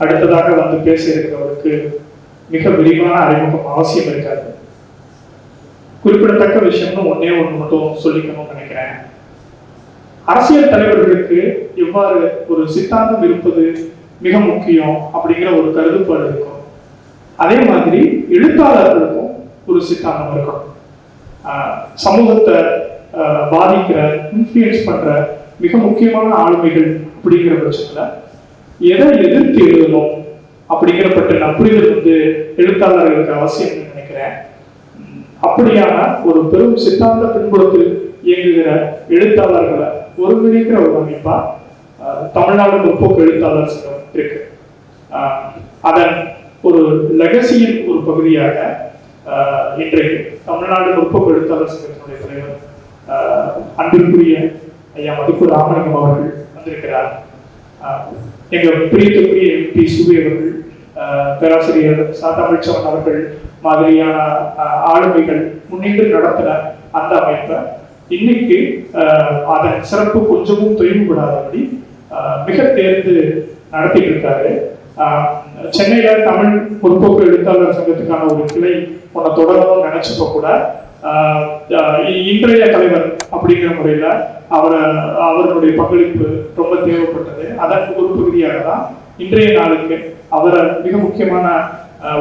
அடுத்ததாக வந்து பேச இருக்கிறவருக்கு மிக விரிவான அறிமுகம் அவசியம் இருக்காது. குறிப்பிடத்தக்க விஷயம்னு ஒன்னே ஒன்று மட்டும் சொல்லிக்கணும்னு நினைக்கிறேன். அரசியல் தலைவர்களுக்கு எவ்வாறு ஒரு சித்தாந்தம் இருப்பது மிக முக்கியம் அப்படிங்கிற ஒரு கருதுபாடு இருக்கும். அதே மாதிரி எழுத்தாளர்களுக்கும் ஒரு சித்தாந்தம் இருக்கும். சமூகத்தை பாதிக்கிற இன்ஃப்ளூயன்ஸ் பண்ற மிக முக்கியமான ஆளுமைகள் அப்படிங்கிற பட்சத்துல எதை எதிர்த்து எழுதணும் அப்படிங்கிற பற்றின புரிதல் வந்து எழுத்தாளர்களுக்கு அவசியம் நினைக்கிறேன். அப்படியான ஒரு பெரும் சித்தாந்த பின்புலத்தில் இயங்குகிற எழுத்தாளர்களை ஒருங்கிணைக்கிற ஒரு அமைப்பா தமிழ்நாடு முற்போக்கு எழுத்தாளர் சங்கம் இருக்கு. அதன் ஒரு லெகசியின் ஒரு பகுதியாக இன்றைக்கு தமிழ்நாடு முற்போக்கு எழுத்தாளர் சங்கத்தினுடைய தலைவர் அன்பிற்குரிய ஐயா மதுக்கூர் ராமலிங்கம் அவர்கள் வந்திருக்கிறார். எங்க பிரியத்துக்குரிய MP சுபி அவர்கள், பேராசிரியர் சாத்தாமிழ்ச்சவன் அவர்கள் மாதிரியான ஆளுமைகள் முன்னின்று நடத்தின அந்த அமைப்பை இன்னைக்கு அதன் சிறப்பு கொஞ்சமும் தொய்வுபடாதபடி மிக தேர்ந்து நடத்திட்டு இருக்காரு. சென்னையில தமிழ் முற்போக்கு எழுத்தாளர் சங்கத்துக்கான ஒரு கிளை உன்னை தொடரணும்னு நினைச்சப்ப கூட இன்றைய தலைவர் அப்படிங்கிற முறையில அவருடைய பங்களிப்பு ரொம்ப தேவைப்பட்டது. அதற்கு ஒரு பகுதியாக தான் இன்றைய நாளுக்கு அவரை மிக முக்கியமான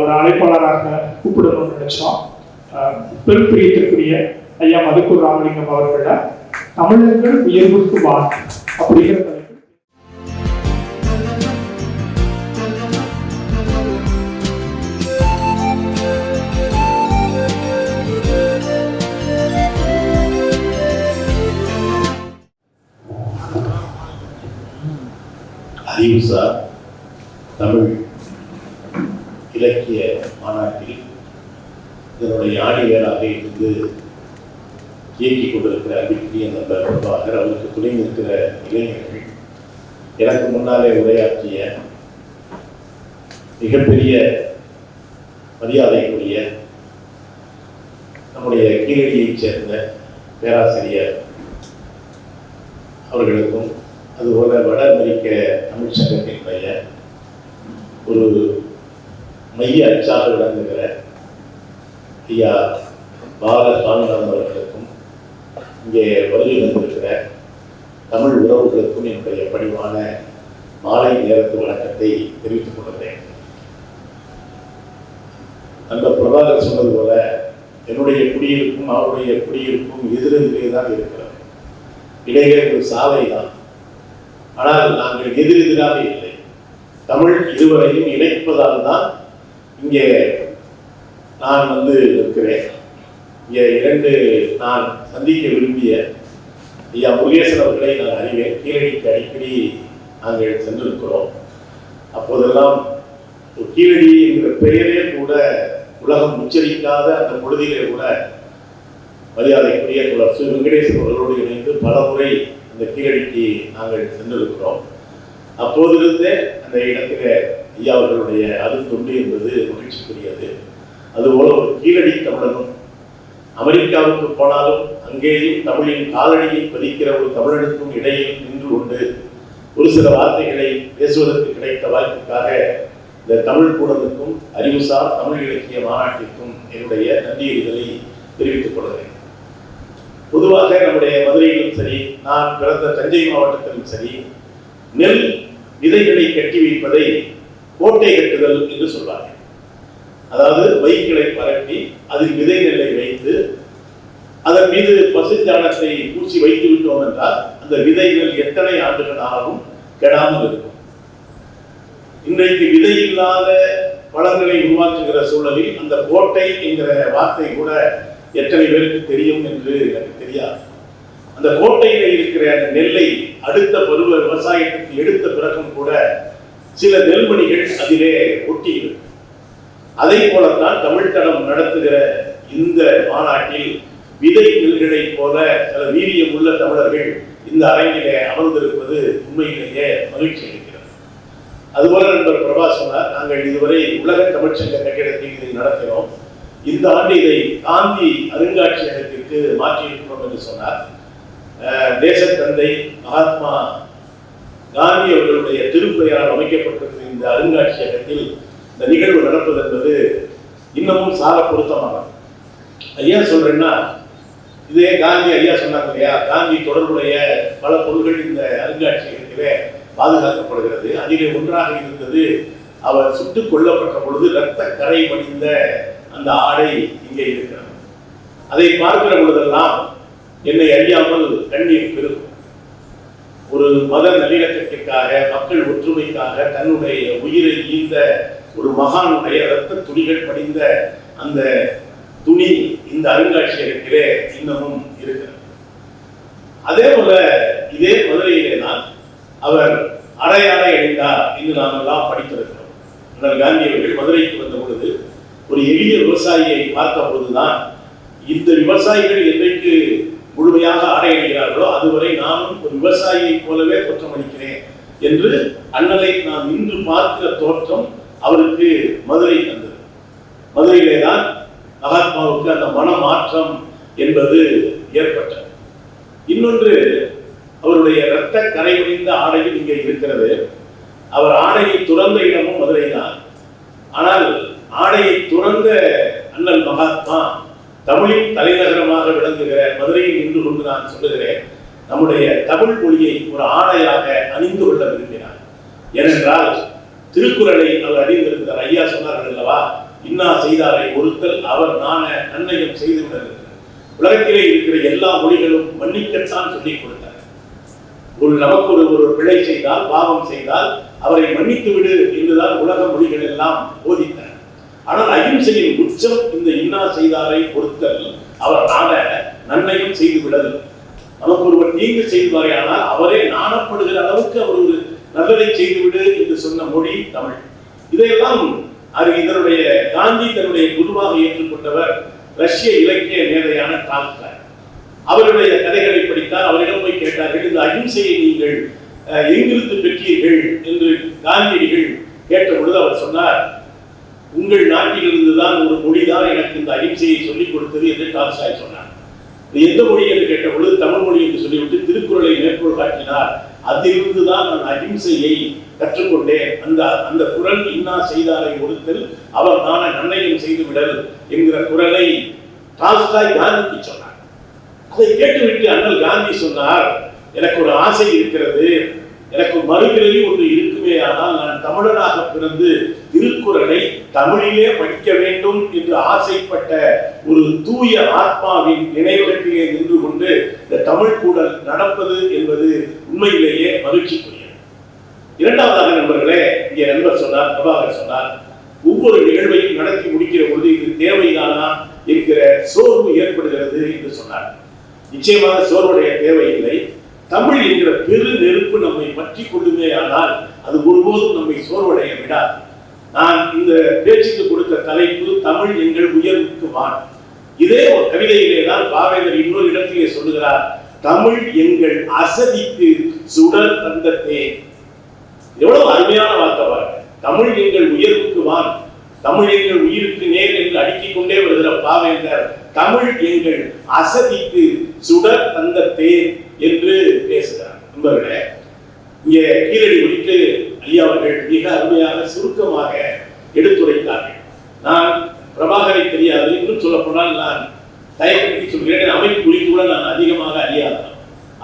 ஒரு அழைப்பாளராக கூப்பிடணும்னு நினைச்சோம். பெருப்பிரியத்திற்குரிய ஐயா மதுக்கூர் ராமலிங்கம் அவர்கள தமிழர்கள் உயர்வுக்கு வா அப்படிங்கிற தலைப்பு. அறிவுசார் தமிழ் இலக்கிய மாநாட்டில் இதனுடைய ஆணிவேராக இருந்து இயக்கிக் கொண்டிருக்கிற அன்பிற்குரிய நண்பர் பிரபாகர், அவருக்கு துணை நிற்கிற இளைஞர்கள், எனக்கு முன்னாலே உரையாற்றிய மிகப்பெரிய மரியாதைக்குரிய நம்முடைய கீழடியைச் சேர்ந்த பேராசிரியர் அவர்களுக்கும், அதுபோல வட அமெரிக்க தமிழ் சங்கத்தினுடைய ஒரு மைய அச்சாக விளங்குகிற ஐயா பால சுவாமிநாதன் அவர்களுக்கும், இங்கே வருகை வந்திருக்கிற தமிழ் உறவுகளுக்கும் என்னுடைய பணிவான மாலை நேரத்து வணக்கத்தை தெரிவித்துக் கொள்கிறேன். அந்த பிரபாகர் சொன்னது போல என்னுடைய குடியிருப்பும் அவருடைய குடியிருப்பும் எதிரெதிரே தான் இருக்கிறது. இடையே ஒரு சாலை தான். ஆனால் நாங்கள் எதிரெதிராக இல்லை. தமிழ் இருவரையும் இணைப்பதால் தான் இங்கே நான் வந்து இருக்கிறேன். இங்கே இரண்டு நான் சந்திக்க விரும்பிய ஐயா முருகேசன் அவர்களை நான் அறிவேன். கீழடிக்கு அடிக்கடி நாங்கள் சென்றிருக்கிறோம். அப்போதெல்லாம் கீழடி என்கிற பெயரே கூட உலகம் உச்சரிக்காத அந்த பொழுதிலே கூட மரியாதைக்குரிய சு வெங்கடேசன் அவர்களோடு இணைந்து பல முறை அந்த கீழடிக்கு நாங்கள் சென்றிருக்கிறோம். அப்போதிருந்தே அந்த இடத்திலே ஐயா அவர்களுடைய அருந்தொண்டு என்பது மகிழ்ச்சிக்குரியது. அதுபோல ஒரு கீழடி தமிழனும் அமெரிக்காவுக்கு போனாலும் அங்கேயும் தமிழின் காலடியை பதிக்கிற ஒரு தமிழனுக்கும் இடையில் நின்று கொண்டு ஒரு சில வார்த்தைகளை பேசுவதற்கு கிடைத்த வாய்ப்புக்காக இந்த தமிழ் கூடலுக்கும் அறிவுசார் தமிழ் இலக்கிய மாநாட்டிற்கும் என்னுடைய நன்றியறிதலை தெரிவித்துக் கொள்கிறேன். பொதுவாக நம்முடைய மதுரையிலும் சரி, நான் பிறந்த தஞ்சை மாவட்டத்திலும் சரி, நெல் விதைகளை கட்டி வைப்பதை கோட்டை கட்டுதல் என்று சொல்வார்கள். அதாவது வைகளை பரப்பி அதில் விதை நெல்லை வைத்து அதன் மீது பசுஞ்சாணத்தை பூசி வைத்து விட்டோம் என்றால் அந்த விதைகள் எத்தனை ஆண்டுகள் ஆகும் கெடாமல் இருக்கும். இன்றைக்கு விதை இல்லாத வளங்களை உருவாக்குகிற சூழலில் அந்த கோட்டை என்கிற வார்த்தை கூட எத்தனை பேருக்கு தெரியும் என்று எனக்கு தெரியாது. அந்த கோட்டையில இருக்கிற அந்த நெல்லை அடுத்த பருவ விவசாயத்துக்கு எடுத்த பிறகும் கூட சில நெல்மணிகள் அதிலே ஒட்டி இருக்கு. அதை போலத்தான் தமிழ் தடம் நடத்துகிற இந்த மாநாட்டில் விதை நெல்களை போல சில வீரியம் உள்ள தமிழர்கள் இந்த அரங்கிலே அமர்ந்திருப்பது உண்மையிலேயே மகிழ்ச்சி அளிக்கிறது. அதுபோல நண்பர் பிரபா சொன்னார், நாங்கள் இதுவரை உலக தமிழ்ச்சங்க கட்டிடத்தில் இதை நடத்தினோம். இந்த ஆண்டு இதை காந்தி அருங்காட்சியகத்திற்கு மாற்றியிருக்கிறோம் என்று சொன்னார். தேசத்தந்தை மகாத்மா காந்தி அவர்களுடைய திருப்பெயரால் அமைக்கப்பட்டிருக்கிற இந்த அருங்காட்சியகத்தில் இந்த நிகழ்வு நடப்பது என்பது இன்னமும் சால பொருத்தமானது. ஐயா சொல்றேன்னா, இதே காந்தி ஐயா சொன்னாங்க இல்லையா, காந்தி தொடர்புடைய பல பொருள்கள் இந்த அருங்காட்சியகத்திலே பாதுகாக்கப்படுகிறது. அதிலே ஒன்றாக இருந்தது அவர் சுட்டுக் கொல்லப்பட்ட பொழுது இரத்த கரை படிந்த அந்த ஆடை இங்கே இருக்கிறது. அதை பார்க்கிற பொழுதெல்லாம் என்னை அறியாமல் கண்ணீர் பெருகும். ஒரு மத நல்லிணக்கத்திற்காக, மக்கள் ஒற்றுமைக்காக தன்னுடைய உயிரை ஈந்த ஒரு மகானுடைய இரத்த துணிகள் படிந்த அந்த துணி இந்த அருங்காட்சியகத்திலே இன்னமும் இருக்கிறது. அதே போல இதே மதுரையிலே தான் அவர் அடையாளை அடைந்தார் என்று நாம் எல்லாம் படித்திருக்கிறோம். அண்ணல் காந்தி அவர்கள் மதுரைக்கு வந்த பொழுது ஒரு எளிய விவசாயியை பார்த்த பொழுதுதான், இந்த விவசாயிகள் என்றைக்கு முழுமையாக அடையடைகிறார்களோ அதுவரை நானும் ஒரு விவசாயியை போலவே தோற்றமளிக்கிறேன் என்று அண்ணலை நாம் இன்று பார்க்கிற தோற்றம் அவருக்கு மதுரை தந்தது. மதுரையிலே தான் மகாத்மாவுக்கு அந்த மனமாற்றம் என்பது ஏற்பட்டது. இன்னொன்று, அவருடைய இரத்த கரைவடிந்த ஆடையில் இங்கே இருக்கிறது. அவர் ஆடையை துறந்த இடமும் மதுரை தான். ஆனால் ஆடையை துறந்த அண்ணல் மகாத்மா தமிழின் தலைநகரமாக விளங்குகிற மதுரையில் நின்று கொண்டு நான் சொல்லுகிறேன், நம்முடைய தமிழ் மொழியை ஒரு ஆடையாக அணிந்து கொள்ள விரும்பினார். ஏனென்றால் திருக்குறளை அவர் அறிந்திருந்தார். ஐயா சொன்னார்கள் அல்லவா, இன்னா செய்தாரை ஒருத்தல் அவர் நாண நன்னயம் செய்து விடுகிறார். உலகத்திலே இருக்கிற எல்லா மொழிகளும் மன்னிக்கத்தான் சொல்லிக் கொடுத்தார். நமக்கு ஒரு பிழை செய்தால், பாவம் செய்தால் அவரை மன்னித்து விடு என்றுதான் உலக மொழிகள் எல்லாம் போதித்தார். ஆனால் அகிம்சையின் உச்சம் இந்த இன்னா செய்தாரை பொறுத்தல் அவர் நாண நன்னயம் செய்து விடல். நமக்கு ஒருவர் தீங்கு செய்வாரே ஆனால் அவரே நாணப்படுகிற அளவுக்கு அவர் ஒரு நல்லதை செய்துவிடு என்று சொன்ன மொழி தமிழ். இதையெல்லாம் இதனுடைய காந்தி தன்னுடைய குருவாக ஏற்றுக்கொண்டவர் ரஷ்ய இலக்கிய மேதையான டால்ஸ்டாய். அவருடைய கதைகளை படித்தால் அவரிடம் போய் கேட்டார்கள், இந்த அகிம்சையை நீங்கள் எங்கிருந்து பெற்றீர்கள் என்று காந்தியடிகள் கேட்ட பொழுது அவர் சொன்னார், உங்கள் நாட்டிலிருந்து தான் ஒரு மொழிதான் எனக்கு இந்த அகிம்சையை சொல்லிக் கொடுத்தது என்று டால்ஸ்டாய் சொன்னார். எந்த மொழி என்று கேட்ட பொழுது தமிழ் மொழி என்று சொல்லிவிட்டு திருக்குறளை மேற்கோள் காட்டினார். அதிலிருந்து தான் நான் அகிம்சையை கற்றுக்கொண்டேன். அந்த குறள் இன்னா செய்தாரை ஒருத்தல் அவர் நான நன்னயம் செய்து விடல் என்கிற குறளை டால்ஸ்டாய் காந்திக்கு சொன்னார். அதை கேட்டுவிட்டு அண்ணல் காந்தி சொன்னார், எனக்கு ஒரு ஆசை இருக்கிறது, எனக்கு மறுபிறவி ஒன்று இருக்குமே, ஆனால் நான் தமிழனாக பிறந்து திருக்குறளை தமிழிலே படிக்க வேண்டும் என்று ஆசைப்பட்ட ஒரு தூய ஆத்மாவின் நினைவகத்திலே நின்று கொண்டு இந்த தமிழ் கூடல் நடப்பது என்பது உண்மையிலேயே மகிழ்ச்சிக்குரியது. இரண்டாவதாக நண்பர்களே, இங்கே நண்பர் சொன்னார், பிரபாகர் சொன்னார், ஒவ்வொரு நிகழ்வையும் நடத்தி முடிக்கிற பொழுது இது தேவைதானா என்கிற சோர்வு ஏற்படுகிறது என்று சொன்னார். நிச்சயமாக சோர்வுடைய தேவையில்லை. தமிழ் என்கிற பெரு நெருப்பு நம்மை பற்றி கொள்ளுமே, ஆனால் அது ஒருபோதும் நம்மை சோர்வடைய விடாது. நான் இந்த பேச்சுக்கு கொடுத்த தலைப்பு தமிழ் எங்கள் உயர்வுக்கு வான். இதே ஒரு கவிதையிலே தான் பாவேந்தர் இன்னொரு இடத்திலே சொல்லுகிறார், தமிழ் எங்கள் அசதிக்கு சுடர் தந்தத்தே. எவ்வளவு அருமையான வார்த்தை பாருங்க. தமிழ் எங்கள் உயர்வுக்கு வான், தமிழ் எங்கள் உயிருக்கு நேர் என்று அடுக்கிக் கொண்டே வருகிற பாவேந்தர் தமிழ் எங்கள் அசதிக்கு சுடர் தந்தத்தே என்று பேசுகிறார். நண்பர்களே, இங்கே கீழடி குறித்து ஐயா அவர்கள் மிக அருமையாக சுருக்கமாக எடுத்துரைத்தார்கள். நான் பிரபாகரை தெரியாது, இன்னும் சொல்ல போனால் நான் தயக்கத்தை சொல்கிறேன், அமைப்பு குறித்து கூட நான் அதிகமாக அறியாதான்.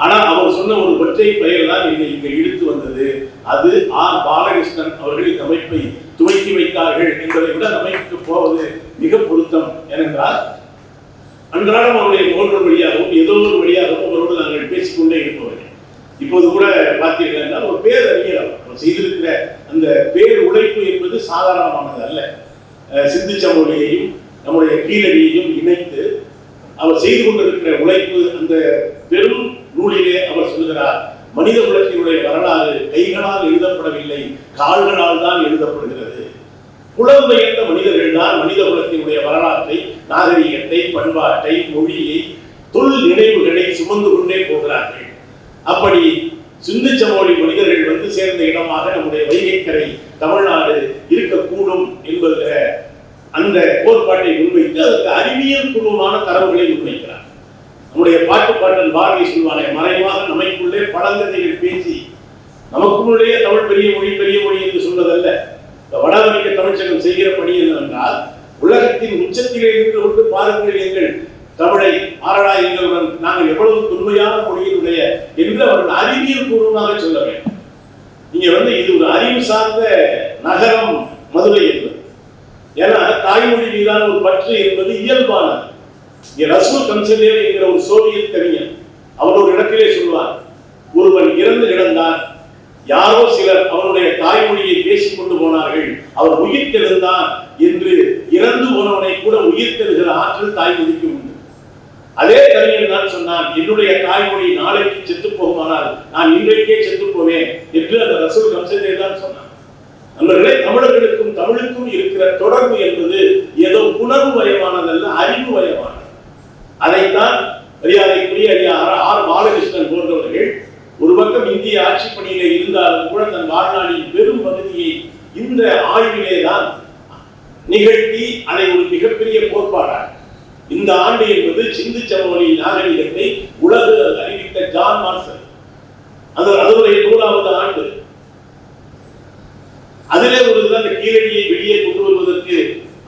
ஆனால் அவர் சொன்ன ஒரு ஒற்றை பெயர் தான் என்னை இங்கே இழுத்து வந்தது. அது ஆர் பாலகிருஷ்ணன் அவர்கள் இந்த அமைப்பை துவக்கி வைத்தார்கள் என்பதை விட அமைப்புக்கு போவது மிக பொருத்தம். ஏனென்றால் அன்றாடம் அவருடைய நூல்கள் வழியாகவும் ஏதோ ஒரு வழியாகவும் அவரோடு நாங்கள் பேசிக்கொண்டே இருப்பவர்கள். இப்போது கூட பார்த்தீர்கள் என்றால் ஒரு பேரறிஞர் அவர் செய்திருக்கிற அந்த பேர் உழைப்பு என்பது சாதாரணமானது அல்ல. சிந்து சமவெளியையும் நம்முடைய கீழடியையும் இணைத்து அவர் செய்து கொண்டிருக்கிற உழைப்பு, அந்த பெரும் நூலிலே அவர் சொல்கிறார், மனித குலத்தினுடைய வரலாறு கைகளால் எழுதப்படவில்லை, கால்களால் தான் எழுதப்படுகிறது. புலம்பெயர்ந்த மனிதர்கள் தான் மனித குலத்தினுடைய வரலாற்றை, நாகரிகத்தை, பண்பாட்டை, மொழியை, தொல் நினைவுகளை சுமந்து கொண்டே போகிறார்கள். அப்படி சிந்து சமவெளி மனிதர்கள் வந்து சேர்ந்த இடமாக நம்முடைய வைகைக்கரை தமிழ்நாடு இருக்கக்கூடும் என்பது அந்த கோட்பாட்டை முன்வைத்து அதற்கு அறிவியல் பூர்வமான தரவுகளை முன்வைக்கிறார். நம்முடைய பாட்டு பாட்டன் பாரதி சொல்வானே, மறைவாக நமக்குள்ளே பழங்கதைகள் பேசி நமக்குள்ளேயே தமிழ் பெரிய மொழி என்று சொல்வதல்ல. வட அமெரிக்க தமிழ்ச்சங்கம் செய்கிற பணி என்னவென்றால், உலகத்தின் உச்சத்திலே இருந்து கொண்டு பாருங்கள் எங்கள் தமிழை ஆரடா எங்களுடன் நாங்கள் எவ்வளவு தொன்மையான மொழியினுடைய என்று அவர்கள் அறிவியல் பூர்வமாக சொல்ல வேண்டும். நீங்க இது ஒரு அறிவு சார்ந்த நகரம் மதுரை என்பது. ஏன்னா தாய்மொழி மீதான ஒரு பற்று என்பது இயல்பானது. ரசூல் கம்சதேவ் என்கிற ஒரு சோவியத் கவிஞர் அவர் ஒரு இடத்திலே சொல்வார், ஒருவன் இறந்து கிடந்தான், யாரோ சிலர் அவனுடைய தாய்மொழியை பேசிக் கொண்டு போனார்கள், அவர் உயிர் தெழுந்தான் என்று இறந்து போனவனை கூட உயிர் தெழுகிற ஆற்றல் தாய்மொழிக்கு உண்டு. அதே கவிஞன் தான் சொன்னான், என்னுடைய தாய்மொழி நாளைக்கு செத்து போகுமானால் நான் இன்றைக்கே செத்து போவேன் என்று அந்த ரசூல் கம்சதேவ் தான் சொன்னான். நம்மளே தமிழர்களுக்கும் தமிழுக்கும் இருக்கிற தொடர்பு என்பது ஏதோ உணர்வு வயமானதல்ல, அறிவு வயமானது. அதைத்தான் மரியாதைக்குரிய ஐயா ஆர் பாலகிருஷ்ணன் போன்றவர்கள் ஒரு பக்கம் இந்திய ஆட்சி பணியிலே இருந்தாலும் கூட தன் வாழ்நாளின் பெரும் பகுதியை இந்த ஆய்விலே தான் நிகழ்த்தி அதை ஒரு மிகப்பெரிய கோட்பாடாக இந்த ஆண்டு என்பது சிந்து சமவெளி நாகரிகத்தை உலக அறிவித்த ஜான் மார்சல் அதனுடைய 100வது ஆண்டு. அதிலே ஒரு அந்த கீழடியை வெளியே கொண்டு வருவதற்கு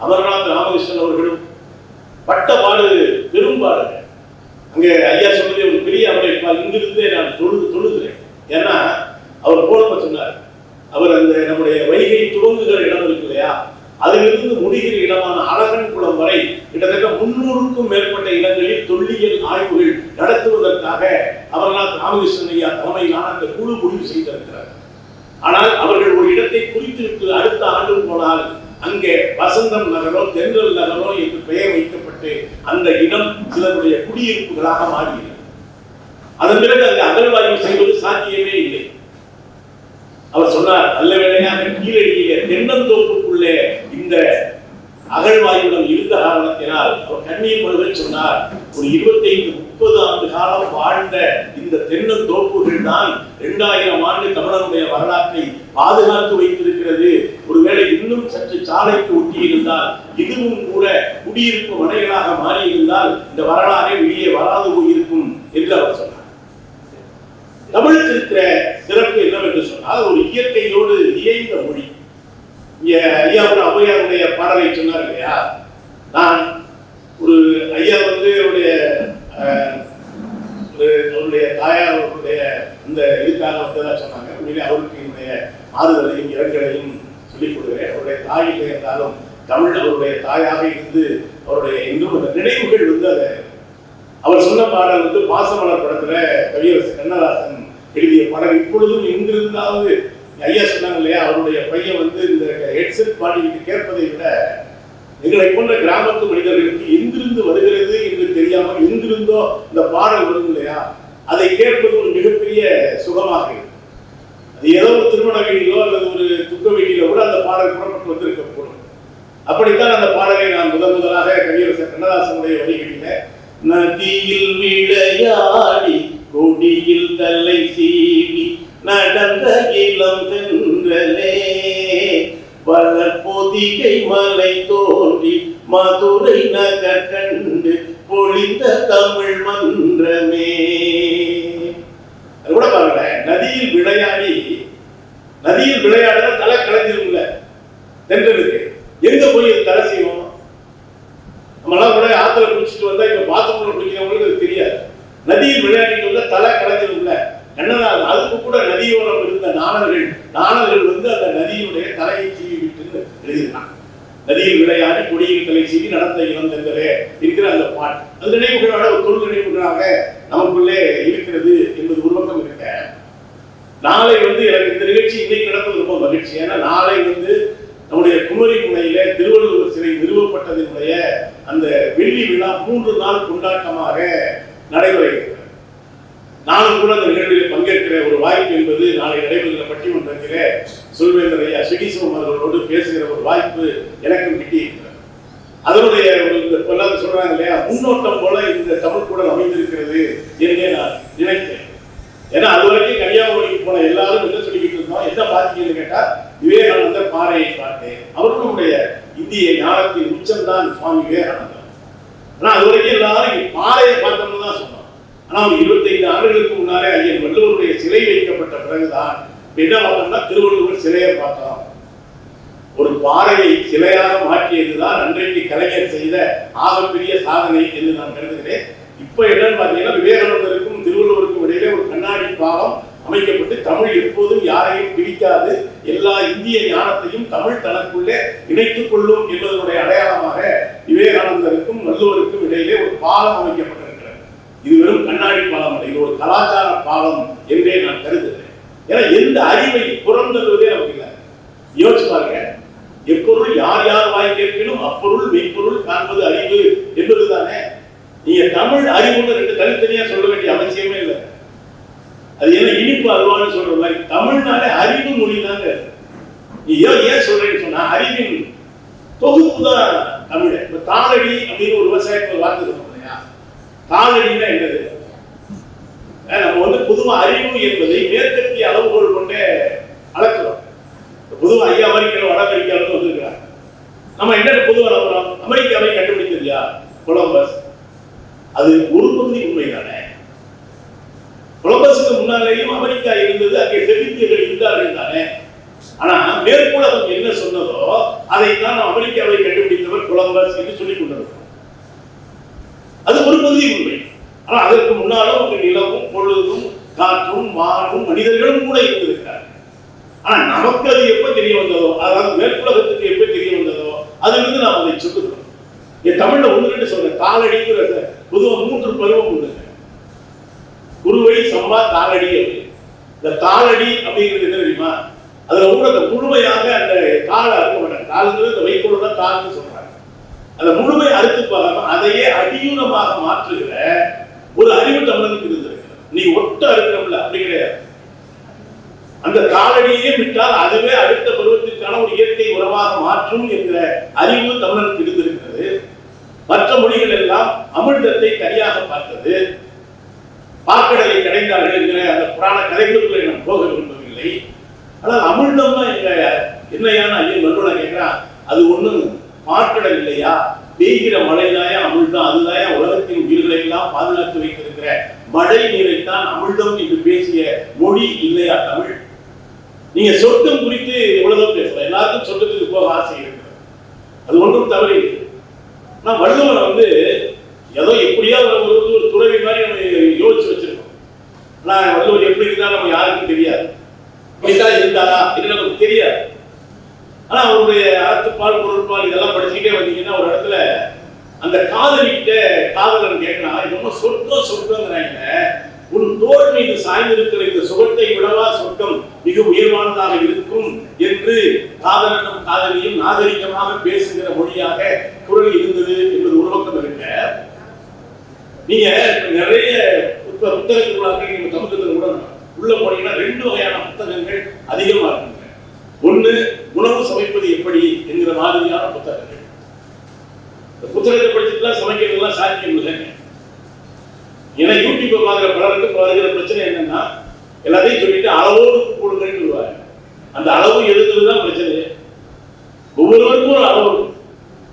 அமர்நாத் ராமகிருஷ்ணன் அவர்களும் பட்ட பாடு பெரும்பாடு. அங்கே ஐயா சொன்னதே ஒரு பெரிய அமைப்பால் இங்கிருந்தே நான் தொழுகிறேன். ஏன்னா அவர் போலப்ப சொன்னார், அவர் அந்த நம்முடைய வைகை துவங்குகிற இடம் இருக்கு இல்லையா, அதிலிருந்து முடிகிற இடமான அழகன் குளம் வரை கிட்டத்தட்ட 300க்கும் மேற்பட்ட இடங்களில் தொல்லியல் ஆய்வுகள் நடத்துவதற்காக அமர்நாத் ராமகிருஷ்ணன் ஐயா தலைமையிலான அந்த குழு முடிவு செய்திருக்கிறார். ஆனால் அவர்கள் ஒரு இடத்தை குறித்துவிட்டு அடுத்த ஆண்டு போனால் அங்கே வசந்தம் நகரோ தென்றல் நகரோ என்று பெயர் வைக்கப்பட்டு அந்த இடம் சிலருடைய குடியிருப்புகளாக மாறியது. அதன் பிறகு அங்கு அகழ்வாய்வு செய்வது சாத்தியமே இல்லை. அவர் சொன்னார், நல்ல வேளையாக கீழடியிலே தென்னந்தோப்புக்குள்ளே இந்த அகழ்வாய்வுடன் இருந்த காரணத்தினால் அவர் கண்ணீர் மொழிகள் சொன்னார், ஒரு 25-30 ஆண்டு காலம் வாழ்ந்த இந்த தென்னந்தோப்புகள் தான் 2000 ஆண்டு தமிழனுடைய வரலாற்றை பாதுகாத்து வைத்திருக்கிறது. ஒருவேளை இன்னும் சற்று சாலைக்கு ஒட்டி இருந்தால், இதுவும் கூட குடியிருப்பு மனைகளாக மாறி இருந்தால் இந்த வரலாறே வெளியே வராது போயிருக்கும் என்று அவர் சொன்னார். தமிழுக்கு இருக்கிற சிறப்பு என்னவென்று சொன்னால், ஒரு இயற்கையோடு இயைந்த மொழி. ஐயாவோட ஔவையாருடைய பாடலை சொன்னார் இல்லையா, நான் ஒரு ஐயா அவருடைய தாயார் அவருடைய அந்த இதுக்காக வந்ததா சொன்னாங்க. அவருக்கு என்னுடைய ஆறுதலையும் இரங்கலையும் சொல்லிக் கொடுக்கிறேன். அவருடைய தாயிலே இருந்தாலும் தமிழ் அவருடைய தாயாக இருந்து அவருடைய இன்னும் அந்த நினைவுகள் அதை அவர் சொன்ன பாடல் பாசமலர் படத்துல கவியரசு கண்ணதாசன் எழுதிய பாடல். இப்பொழுதும் எங்கிருந்தாவது ஐயா சொன்னாங்க இல்லையா, அவருடைய பையன் இந்த ஹெட்செட் பாடிக்கிட்டு கேட்பதை விட எங்களை போன்ற கிராமத்து மனிதர்களுக்கு எங்கிருந்து வருகிறது என்று தெரியாமல் எங்கிருந்தோ இந்த பாடல் வரும் இல்லையா, அதை கேட்பது ஒரு மிகப்பெரிய சுகமாக இருக்கு. அது ஏதோ ஒரு திருமண வீட்டிலோ அல்லது ஒரு துக்க வீட்டிலோ கூட அந்த பாடல் புறப்பட்டு வந்திருக்கக்கூடும். அப்படித்தான் அந்த பாடலை நான் முதலாக கவியரசர் கண்ணதாசனுடைய வரிகளில, நதியில் விளையாடி கொடியில் தலை சீவி நடந்த இளம் தென்றலே, வளர்பொதிகை மலை தோன்றி மதுரை நகர் கண்டு பொழிந்த தமிழ் மன்றமே. அது கூட பாருங்க, நதியில் விளையாடுற தலை கலைஞ்சிருக்குல்ல தென்றலுக்கு, எங்க போய் தலை செய்வோம்? நம்மளாம் கூட ஆத்துல குளிச்சுட்டு வந்தா இப்ப பாத்ரூம்ல குளிக்கிறவங்களுக்கு அது தெரியாது. நதியில் விளையாடிட்டு வந்தா தலை கலைஞ்சிருக்குல்ல. கண்ணதாசன் அதுக்கு கூட நதியோரம் இருந்த நாணர்கள் அந்த நதியுடைய தலையை சீவி விட்டு எழுதினான். நதியில் விளையாடி கொடியில் தலை சீவி நடந்த இளம் தென்றலே இருக்கிற அந்த பாட்டு அந்த நினைவுகளோட ஒரு தொழில் நினைவுகளாக நமக்குள்ளே இருக்கிறது என்பது ஒரு பக்கம் இருக்க. நாளை எனக்கு இந்த நிகழ்ச்சி இன்னைக்கு நடப்பது ரொம்ப மகிழ்ச்சி. ஏன்னா நாளை நம்முடைய குமரி முனையில திருவள்ளுவர் சிலை நிறுவப்பட்டதனுடைய அந்த வெள்ளி விழா 3 நாள் கொண்டாட்டமாக நடைபெறுகிறது. நானும் கூட அந்த நிகழ்வில் பங்கேற்கிற ஒரு வாய்ப்பு என்பது நாளை நடைபெறுகிற பட்டிமன்றத்திலே சொல்வேந்தர் ஐயா சிகிசோம் அவர்களோடு பேசுகிற ஒரு வாய்ப்பு எனக்கும் கிட்டியிருக்கிறது. அதனுடைய ஒரு சொல்றாங்க இல்லையா, முன்னோட்டம் போல இந்த தமிழ் கூட அமைந்திருக்கிறது என்றே நான் நினைத்தேன். ஏன்னா அது வரைக்கும் கன்னியாகுமரிக்கு போன எல்லாரும் என்ன சொல்லிக்கிட்டு இருந்தோம், என்ன பார்த்தீங்கன்னு கேட்டா விவேகானந்தர் பாறையை பார்த்தேன். அவர்களுடைய இந்திய ஞானத்தின் உச்சம்தான் சுவாமி விவேகானந்தர். ஆனா அது வரைக்கும் எல்லாரும் பாறையை பார்த்தோம்னு தான் சொன்னோம். ஆனால் 25 ஆண்டுகளுக்கு முன்னாலே ஐயன் வள்ளுவருடைய சிலை வைக்கப்பட்ட பிறகுதான் என்ன பார்த்தோம்னா திருவள்ளுவர் சிலையை பார்த்தோம். ஒரு பாறையை சிலையாக மாற்றியதுதான் அன்றைக்கு கலைஞர் செய்த ஆகப்பெரிய சாதனை என்று நான் கருதுகிறேன். இப்ப என்னன்னு பார்த்தீங்கன்னா விவேகானந்தருக்கும் திருவள்ளுவருக்கும் இடையிலே ஒரு கண்ணாடி பாலம் அமைக்கப்பட்டு தமிழ் எப்போதும் யாரையும் பிரிக்காது, எல்லா இந்திய ஞானத்தையும் தமிழ் தனக்குள்ளே இணைத்துக் கொள்ளும் என்பதனுடைய அடையாளமாக விவேகானந்தருக்கும் வள்ளுவருக்கும் இடையிலே ஒரு பாலம் அமைக்கப்பட்டிருக்கிறது. இது வெறும் கண்ணாடி பாலம் அல்ல, இது ஒரு கலாச்சார பாலம் என்றே நான் கருதுகிறேன். ஏன்னா எந்த அறிவை புறந்தல்வதே நமக்கு இல்லை. யோசிச்சு பாருங்க, எப்பொருள் யார் யார் வாய் கேட்கணும் அப்பொருள் மெய்ப்பொருள் காண்பது அறிவு என்பதுதானே. நீங்க தமிழ் அறிவுன்னு ரெண்டு தனித்தனியா சொல்ல வேண்டிய அவசியமே இல்லை. அது என்ன இனிப்பு அல்வான்னு சொல்ற மாதிரி தமிழ்னாலே அறிவு மொழி தாங்க. நீ ஏன் சொல்றேன்னு சொன்னா அறிவின் தொகுப்பு தான் தமிழ். இப்ப தாளடி அப்படின்னு ஒரு விவசாயத்தில் வார்த்தை சொல்றோம் இல்லையா, தாளடினா என்னது? நம்ம பொதுவா அறிவு என்பதை மேற்கத்திய அளவுகோல் கொண்டே அளக்கிறோம். பொதுவா ஐயா அமெரிக்கா வட அமெரிக்காவில் வந்திருக்கிறாங்க. நம்ம என்ன பொதுவாக அளவுறோம்? அமெரிக்காவை கண்டுபிடித்தது யார்? கொலம்பஸ். அது ஒரு பகுதி உண்மைதானே. கொலம்பஸுக்கு முன்னாலேயும் அமெரிக்கா இருந்தது, அங்கே செபித்தியர்கள் இருந்தார்கள் தானே. ஆனா மேற்குலகம் என்ன சொன்னதோ அதைத்தான் அமெரிக்காவை கண்டுபிடித்தவர் கொலம்பஸ் என்று சொல்லிக் கொண்டிருக்கிறோம். அது ஒரு பகுதி உண்மை. ஆனா அதற்கு முன்னாலும் அங்கு நிலவும் பொழுதும் காற்றும் வானும் மனிதர்களும் கூட இருந்திருக்கிறார்கள். ஆனா நமக்கு அது எப்ப தெரிய வந்ததோ, அதாவது மேற்குலகத்துக்கு எப்ப தெரிய வந்ததோ அதிலிருந்து நாம் அதை சொல்லுகிறோம். என் தமிழ்ல ஒன்று ரெண்டு சொல்றேன். தாளடிங்கிறத பொதுவாக 3 பருவம் உண்டு. குருவை சம்பா தாளடி அப்படி. இந்த தாளடி அப்படிங்கிறது என்ன தெரியுமா? அதுல அந்த முழுமையாக அந்த காலை அறுக்க மாட்டாங்க. காலுங்கிறது இந்த வைக்கோல தான் கால்னு சொல்றாங்க. அந்த முழுமை அறுத்து பார்க்காம அதையே அடியூரமாக மாற்றுகிற ஒரு அறிவு தமிழனுக்கு இருந்திருக்கு. நீ ஒட்டு அறுக்கிறோம்ல, அப்படி கிடையாது. அந்த காலடியே விட்டால் அதுவே அடுத்த பருவத்திற்கான ஒரு இயற்கை உறவாக மாற்றும் என்கிற அறிவு தமிழனுக்கு இருந்திருக்கிறது. மற்ற மொழிகள் எல்லாம் அமிர்தத்தை தனியாக பார்த்தது. பாக்கடலை கடைந்தார்கள் என்கிற அந்த புராண கதைகளுக்குள்ளே நாம் போக விரும்பவில்லை. ஆனால் அமிர்தம்னா என்னையான ஐயன் வல்லுவன் கேட்கிறான், அது ஒண்ணும் பாக்கடல் இல்லையா, பெய்கிற மழைதாயா அமிழ்தம், அதுதாயா உலகத்தின் உயிர்களை எல்லாம் பாதுகாத்து வைத்திருக்கிற மழை நீரைத்தான் அமிழ்தம் என்று பேசிய மொழி இல்லையா தமிழ்? நீங்க சொர்க்கம் குறித்து எவ்வளவு பேசலாம், எல்லாருக்கும் சொர்க்கத்துக்கு போக ஆசை இருக்கு, அது ஒன்றும் தவறு இருக்கு. ஆனா வள்ளுவன் ஏதோ எப்படியா ஒரு துறவி மாதிரி நம்ம யோசிச்சு வச்சிருக்கோம். ஆனா வள்ளுவர் எப்படி இருந்தா நம்ம யாருக்கும் தெரியாது, இப்படித்தான் இருந்தாரா இது நமக்கு தெரியாது. ஆனா அவருடைய அறத்துப்பால் பொருட்பால் இதெல்லாம் படிச்சுக்கிட்டே வந்தீங்கன்னா ஒரு இடத்துல அந்த காதலிக்கிட்ட காதலன் கேட்கலாம், இது ரொம்ப சொர்க்கம் சொர்க்கங்கிறாங்க, உன் தோல் மீது சாய்ந்திருக்கிற இந்த சுகத்தை விடவா சொர்க்கம் மிக உயர்வானதாக இருக்கும் என்று காதலனும் காதலியும் நாகரிகமாக பேசுகிற மொழியாக குரல் இருந்தது என்பது ஒரு பக்கம் இருக்க. நீங்க நிறைய புத்தகங்களாக நீங்க சமூகத்தில் கூட உள்ள போனீங்கன்னா 2 வகையான புத்தகங்கள் அதிகமா இருக்குங்க. ஒண்ணு உணவு சமைப்பது எப்படி என்கிற மாதிரியான புத்தகங்கள். இந்த புத்தகத்தை படிச்சுட்டுலாம் சமைக்கிறதுலாம் சாத்தியம் இல்லைங்க. ஏன்னா யூடியூப் பார்க்குற பலருக்கு வருகிற பிரச்சனை என்னன்னா எல்லாத்தையும் சொல்லிட்டு அளவோடு போடுங்கன்னு சொல்லுவாங்க. அந்த அளவு எழுதுறதுதான் பிரச்சனை. ஒவ்வொருவருக்கும் ஒரு அளவு இருக்கும்,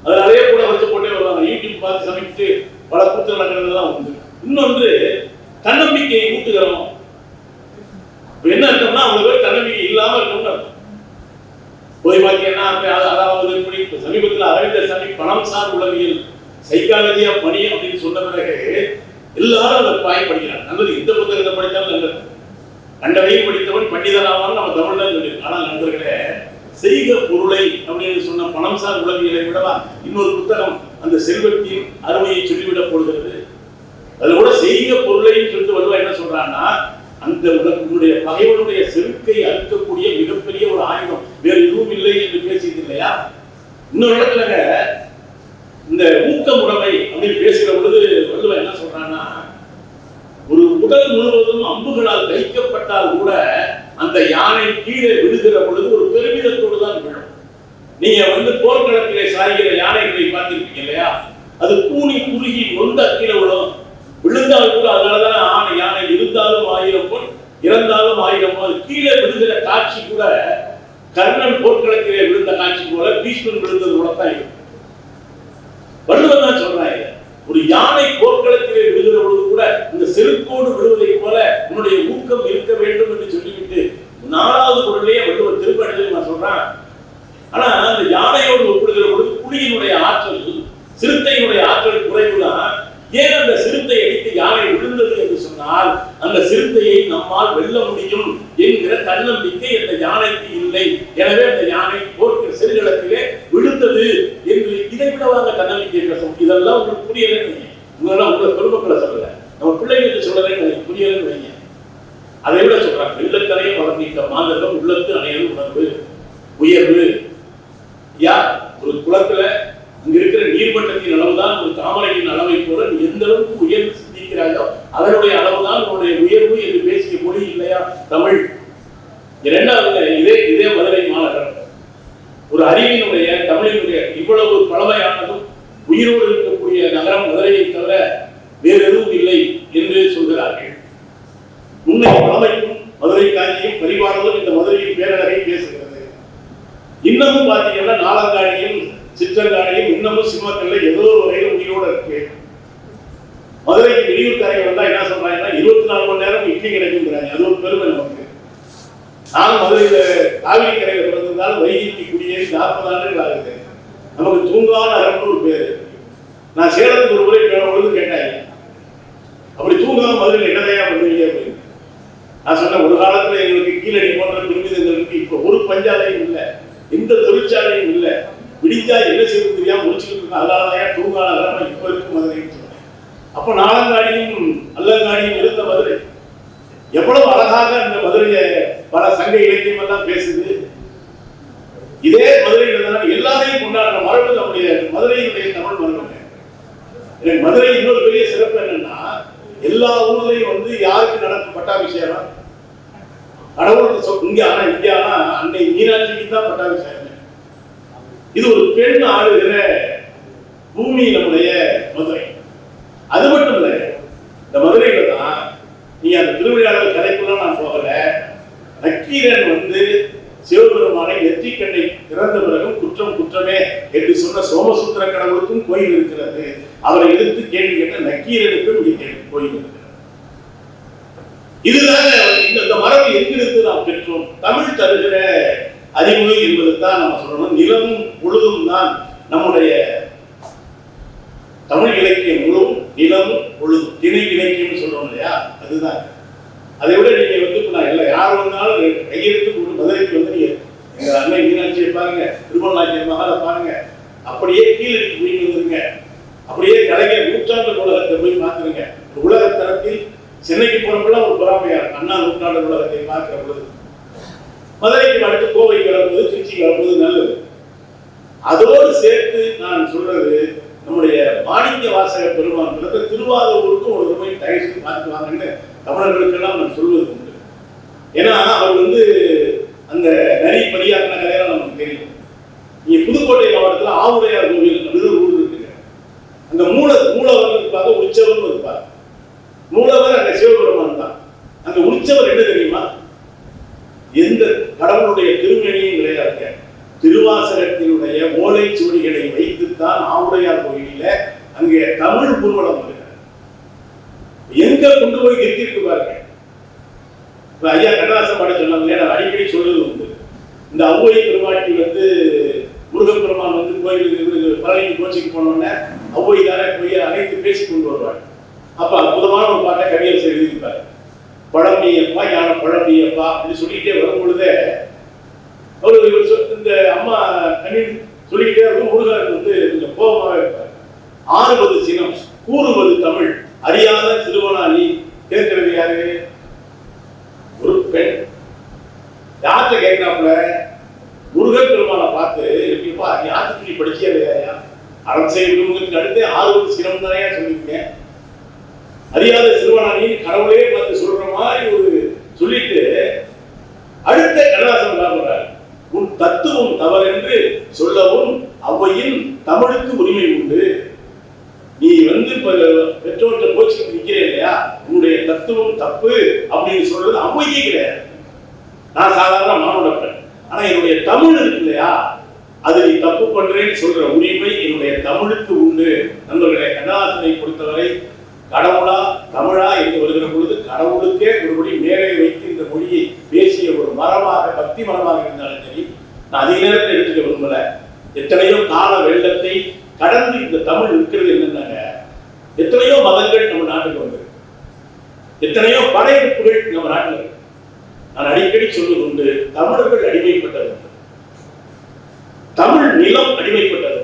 அது நிறைய கூட வச்சு போட்டே வருவாங்க. யூடியூப் பார்த்து சமைச்சு பல கூத்து நடக்கிறதுலாம் உண்டு. இன்னொன்று தன்னம்பிக்கையை ஊட்டுகிறோம். என்ன அர்த்தம்னா அவங்களுக்கு தன்னம்பிக்கை இல்லாம இருக்கணும்னு அர்த்தம். போய் பார்த்தீங்கன்னா அதாவது இப்படி சமீபத்தில் அரவிந்தர் சாமி பணம் சார் உளவியல் சைக்காலஜியா பணி அப்படின்னு சொன்ன பிறகு எல்லாரும் அந்த பாய் படிக்கிறாங்க. நல்லது, இந்த புத்தகத்தை படித்தாலும் நல்லது. கண்டவையும் படித்தவன் பண்டிதராவான்னு நம்ம தமிழ்ல சொல்லியிருக்கோம். ஆனால் நண்பர்களே, செய்க பொருளை அப்படின்னு சொன்ன பணம் சார் உளவியலை விடவா இன்னொரு புத்தகம் அந்த செல்வத்தின் அருமையை சொல்லிவிடப் போடுகிறது. அதுல கூட செய்க பொருளைன்னு சொல்லிட்டு வள்ளுவன் என்ன சொல்றான்னா, அந்த உன்னுடைய பகைவனுடைய செருக்கை அறுக்கக்கூடிய மிகப்பெரிய ஒரு ஆயுதம் வேறு எதுவும் இல்லை என்று பேசியது இல்லையா? இன்னொரு இடத்துல இந்த ஊக்கமுடைமை அப்படின்னு பேசுகிற பொழுது வள்ளுவன் என்ன சொல்றான்னா, ஒரு உடல் முழுவதும் அம்புகளால் தைக்கப்பட்டால் கூட அந்த யானை கீழே விழுகிற பொழுது ஒரு பெருமிதத்தோடு தான் விழும். நீங்க போர்க்களத்திலே சாய்கிற யானைகளை பார்த்திருப்பீங்க இல்லையா? அது கூனி குறுகி நொந்த கீழே விழும். விழுந்தால் கூட அதனாலதான் யானை இருந்தாலும் 1000 பொன் இறந்தாலும் 1000 பொன். கீழே விழுகிற காட்சி கூட கர்ணன் போர்க்களத்திலே விழுந்த காட்சி போல பீஷ்மன் விழுந்தது போலத்தான் இருக்கும். வள்ளுவன் தான் சொல்றாங்க, ஒரு யானை போர்க்களத்திலே விழுகிற பொழுது கூட இந்த செருக்கோடு விழுவதை போல உன்னுடைய ஊக்கம் இருக்க வேண்டும் என்று சொல்லிவிட்டு 4வது சொன்னால் அந்த சிறுத்தையை நம்மால் வெல்ல முடியும் என்கிற தன்னம்பிக்கை அந்த யானைக்கு இல்லை. எனவே அந்த யானை போர்க்கிற சிறுகளத்திலே விழுந்தது என்று இதை விடவாங்க தன்னம்பிக்கை பேசும். இதெல்லாம் உங்களுக்கு புரியலன்னு உங்களெல்லாம் உங்களை பெருமக்களை சொல்லல, நம்ம பிள்ளைகளுக்கு சொல்லலன்னு புரியலன்னு வைங்க. அதை விட சொல்றாங்க, வெள்ளத்தனையும் வளர்ந்திட்ட மாந்தர்கள் உள்ளத்து அணையது உணர்வு உயர்வு. யார் ஒரு குளத்துல அங்க இருக்கிற நீர்மட்டத்தின் அளவுதான் ஒரு தாமரையின் அளவை போல நீ எந்த அளவுக்கு உயர்வு சிந்திக்கிறாயோ அதனுடைய அளவுதான் உன்னுடைய உயர்வு என்று பேசிய மொழி இல்லையா தமிழ்? இரண்டாவது இதே மதுரை மாநகரம் ஒரு அறிவினுடைய தமிழினுடைய இவ்வளவு பழமையானதும் உயிரோடு இருக்கக்கூடிய நகரம் மதுரையை தவிர வேறு எதுவும் இல்லை என்று சொல்கிறார்கள். முன்னைய பழமைக்கும் மதுரை காஞ்சியும் பரிவாரமும் இந்த மதுரையின் பேரழகை பேசுகிறது. இன்னமும் பார்த்தீங்கன்னா நாலங்காடியும் சிற்றங்காடியும் இன்னமும் சிம்மக்கல்ல ஏதோ ஒரு வகையில் உயிரோட இருக்கு. மதுரைக்கு வெளியூர் கரையை வந்தா என்ன சொல்றாங்கன்னா 24 மணி நேரம் இட்லி கிடைக்குங்கிறாங்க. அது ஒரு பெருமை நமக்கு. நான் மதுரையில காவிரி கரையில பிறந்திருந்தாலும் வைகைக்கு குடியேறி 40 ஆண்டுகள் ஆகுது. நமக்கு தூங்காத நகரம்னு ஒரு பேரு. நான் சேலத்துக்கு ஒரு முறை பொழுது கேட்டேன், அப்படி தூங்காம மதுரையில் என்னதையா பண்ணுவீங்க அப்படின்னு. நான் சொன்னேன், ஒரு காலத்துல எங்களுக்கு கீழடி போன்ற பெருமிதங்களுக்கு இப்ப ஒரு பஞ்சாலையும் இல்லை, எந்த தொழிற்சாலையும் இல்லை, விடிஞ்சா என்ன செய்வது தெரியாம முடிச்சுக்கிட்டு இருக்கோம். அதனாலதான் தூங்காத நகரமா இப்ப இருக்கு மதுரைன்னு சொன்னேன். அப்ப நாலங்காடியும் அல்லங்காடியும் இருந்த மதுரை எவ்வளவு அழகாக அந்த மதுரையை பல சங்க இலக்கியம் எல்லாம் பேசுது. இதே மதுரையில் தான் எல்லாரையும் கொண்டாடுற மரபு நம்முடைய மதுரையினுடைய தமிழ் மரபு. எனக்கு மதுரை இன்னொரு பெரிய சிறப்பு என்னன்னா, எல்லா ஊர்லயும் வந்து யாருக்கு நடக்கும் பட்டாபிஷேகம் கடவுளுக்கு இங்க ஆனா அன்னை மீனாட்சிக்கு தான் பட்டாபிஷேகம். இது ஒரு பெண் ஆளுகிற பூமி நம்முடைய மதுரை. அது மட்டும் இல்லை, இந்த மதுரையில தான் நீங்க அந்த திருவிழாவில் கதைக்குள்ள நான் போகல, நக்கீரன் வந்து சிவபெருமானை நெற்றிக்கண்ணை திறந்த பிறகும் குற்றம் குற்றமே என்று சொன்ன சோமசுந்தர கடவுளுக்கும் கோயில் இருக்கிறது. அவரை எதிர்த்து கேள்வி கேட்ட நக்கீரனுக்கும் இங்கே கோயில் இருக்கிறது. இதுதான் இந்த மரபு எங்கிருந்து நாம் பெற்றோம். தமிழ் தருகிற அறிவு என்பது தான் நம்ம சொல்லணும். நிலமும் பொழுதும் தான் நம்முடைய தமிழ் இலக்கியம் முழுவதும். நிலமும் பொழுதும் திணை இலக்கியம் சொல்றோம் இல்லையா, அதுதான். அதை விட நீங்க வந்து நான் எல்லாம் யார் வந்தாலும் கையெழுத்து போட்டு மதுரைக்கு வந்து நீங்க எங்க அன்னை மீனாட்சியை பாருங்க, திருமணாட்சியை மகாலை பாருங்க, அப்படியே கீழே போய் வந்துருங்க, அப்படியே கலைஞர் நூற்றாண்டு உலகத்தை போய் பார்த்துருங்க. உலக தரத்தில் சென்னைக்கு போனப்பெல்லாம் ஒரு பொறாமையா அண்ணா நூற்றாண்டு உலகத்தை பார்க்கிற பொழுது மதுரைக்கு அடுத்து கோவைக்கு வரும்போது திருச்சிக்கு வரும்போது நல்லது. அதோடு சேர்த்து நான் சொல்றது, நம்முடைய மாணிக்க வாசக பெருமான் பிறந்த திருவாரூருக்கும் ஒரு ரூபாய் தயவு செய்து பார்த்து வாங்கன்னு தமிழர்களுக்கெல்லாம் நான் சொல்வது உண்டு. ஏன்னா அவர் வந்து அந்த நரி பலியாக்கின கதையெல்லாம் நமக்கு தெரியும். நீங்க புதுக்கோட்டை மாவட்டத்தில் ஆவுடையார் கோவில் அப்படின்னு ஊர் இருக்குங்க. அங்க மூலவர் இருப்பாங்க, உற்சவர்னு இருப்பார். மூலவர் அங்க சிவபெருமான் தான். அங்க உற்சவர் என்ன தெரியுமா, எந்த கடவுளுடைய திருமணியும் கிடையாது. திருவாசகத்தினுடைய ஓலைச்சுவடிகளை வைத்துத்தான் ஆவுடையார் கோயிலில் அங்கே தமிழ் ஊர்வலம் இருக்கிறார். எங்க கொண்டு போய் நிறுத்திருக்கு பாருங்க. ஐயா கண்ணதாசன் பாட சொன்னாங்க, நான் அடிக்கடி சொல்றது உண்டு. இந்த ஔவை பெருமாட்டி வந்து முருகப்பெருமான் வந்து கோயிலுக்கு பழனி கோச்சிக்கு போனோடனே ஔவை தானே போய் அனைத்து பேசி கொண்டு வருவார். அப்ப அற்புதமான ஒரு பாட்டை கவியரசு எழுதியிருப்பார். பழமியப்பா யான பழமியப்பா அப்படின்னு சொல்லிக்கிட்டே வரும் பொழுதே அவரு இந்த அம்மா கண்ணின் சொல்லிக்கிட்டே இருக்கும். முருகன் வந்து கொஞ்சம் கோபமாக இருப்பார். ஆறுவது சினம் கூறுவது தமிழ் அறியாத சிறுவனாளி. கேட்கிறது யாரு? ஒரு பெண். யார்கிட்ட கேட்கிறாப்புல? முருகன் பெருமானை பார்த்து, எப்படிப்பா நீ ஆத்துக்குடி படிச்சியா இல்லையா? அரசை விடுமுகத்துக்கு அடுத்து 6 சினம் தானே சொல்லியிருக்கேன். அறியாத சிறுவனாளின்னு கடவுளே பார்த்து சொல்ற மாதிரி ஒரு சொல்லிட்டு அடுத்த கண்ணதாசன் சொல்றாரு, உன் தத்துவம் தவறென்று சொல்லவும் ஔவையின் தமிழுக்கு உரிமை உண்டு. நீ வந்து பெற்றோர்கிட்ட கோச்சிக்கு நிற்கிறே இல்லையா, உன்னுடைய தத்துவம் தப்பு அப்படின்னு சொல்றது ஔவையே கிடையாது. நான் சாதாரண மானுடப்பேன், ஆனா என்னுடைய தமிழ் இருக்கு இல்லையா, அது நீ தப்பு பண்றேன்னு சொல்ற உரிமை என்னுடைய தமிழுக்கு உண்டு. நண்பர்களே, கண்ணதாசனை பொறுத்தவரை கடவுளா தமிழா என்று வருகிற பொழுது கடவுளுக்கே ஒருபடி மேலே வைத்து இந்த மொழியை பேசிய ஒரு மரமாக, பக்தி மரமாக இருந்தாலும் சரி, நான் அதிக நேரத்தை எடுத்துக்க விரும்பல. எத்தனையோ கால வெள்ளத்தை கடந்து இந்த தமிழ் இருக்கிறது. என்னன்னாங்க, எத்தனையோ மதங்கள் நம்ம நாட்டுக்கு வந்து எத்தனையோ படையெடுப்புகள் நம்ம நாட்டில் இருக்கு. நான் அடிக்கடி சொல்வது உண்டு, தமிழர்கள் அடிமைப்பட்டது, தமிழ் நிலம் அடிமைப்பட்டது.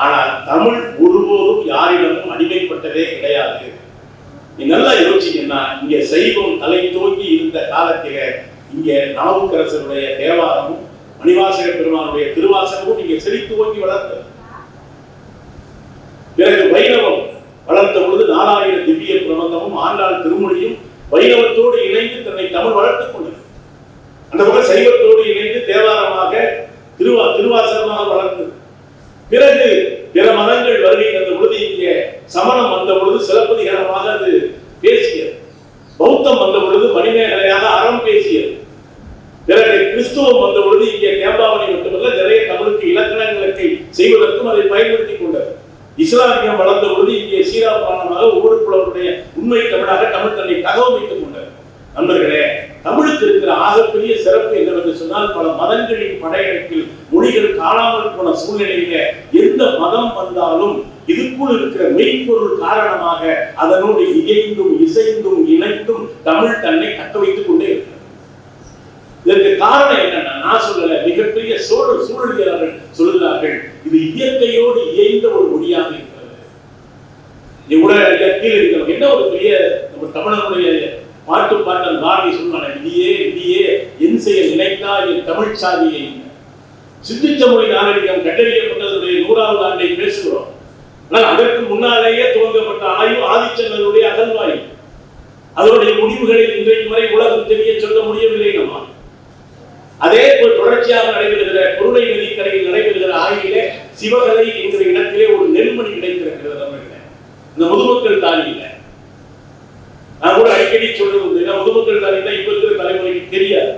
ஆனால் தமிழ் ஒருபோதும் யாரிடமும் அடிமைப்பட்டதே கிடையாது. நீ நல்லா யோசிச்சீங்கன்னா, இங்க சைவம் தலை தோங்கி இருந்த காலத்தில இங்க நாவுக்கரசருடைய தேவாரமும் மணிவாசக பெருமானுடைய திருவாசகமும் இங்க செழித்து ஓங்கி வளர்ந்தது. பிறகு வைணவம் வளர்ந்த பொழுது 4000 திவ்ய பிரபந்தமும் ஆண்டாள் திருமொழியும் வைணவத்தோடு இணைந்து தன்னை தமிழ் வளர்த்துக் கொண்டது. அந்த பக்கம் சைவத்தோடு இணைந்து தேவாரமாக திருவாசகமாக வளர்ந்தது. பிறகு பிற மதங்கள் வருகை தந்த பொழுது இங்கே சமணம் வந்த பொழுது சிலப்பதிகாரமாக அது பேசியது. பௌத்தம் வந்த பொழுது மணிமேகலையாக அறம் பேசியது. பிறகு கிறிஸ்துவம் வந்த பொழுது இங்கே தேம்பாவணி மட்டுமல்ல, நிறைய தமிழுக்கு இலக்கணங்களை செய்வதற்கும் அதை பயன்படுத்திக் கொண்டது. இஸ்லாமியம் வளர்ந்த பொழுது இங்கே சீராபானமாக ஒவ்வொரு புலவருடைய உண்மை தமிழாக தமிழ் தன்னை தகவமைத்துக் கொண்டது. நண்பர்களே, தமிழுக்கு இருக்கிற ஆகப்பெரிய சிறப்பு என்னவென்று சொன்னால், பல மதங்களின் படையெடுப்பில் மொழிகள் காணாமல் போன சூழ்நிலையில எந்த மதம் வந்தாலும் இதுக்குள் இருக்கிற மெய்ப்பொருள் காரணமாக அதனோடு இயைந்தும் இசைந்தும் இணைந்தும் தமிழ் தன்னை தக்க வைத்துக் கொண்டே இருக்கிறது. இதற்கு காரணம் என்னன்னா, நான் சொல்லல, மிகப்பெரிய சூழலியலாளர்கள் சொல்லுகிறார்கள், இது இயற்கையோடு இயைந்த ஒரு மொழியாக இருக்கிறது. கீழே இருக்கிறோம் என்ன ஒரு பெரிய நம்ம தமிழனுடைய பாட்டன் பாரதி சொல்லுவாங்க, இடியே இடியே என் செய்ய நினைத்தா என் தமிழ் சாதியை. சிந்திச்ச மொழி நாகரிகம் கட்டளிக்கப்பட்டதுடைய 100வது ஆண்டை பேசுகிறோம். ஆனால் அதற்கு முன்னாலேயே துவங்கப்பட்ட ஆய்வு ஆதிச்சங்கருடைய அகழ்வாய்வு. அதனுடைய முடிவுகளை இன்றைக்கு வரை உலகம் தெரிய சொல்ல முடியவில்லை. நம்ம அதே போல் தொடர்ச்சியாக நடைபெறுகிற பொருளை நதிக்கரையில் நடைபெறுகிற ஆய்விலே சிவகலை என்கிற இடத்திலே ஒரு நெல்மணி கிடைத்திருக்கிறது. இந்த முதுமக்கள் தாலியில நான் கூட அடிக்கடி சொல்றது, முதுமக்கள் தாலினா இப்ப இருக்கிற தலைமுறைக்கு தெரியாது.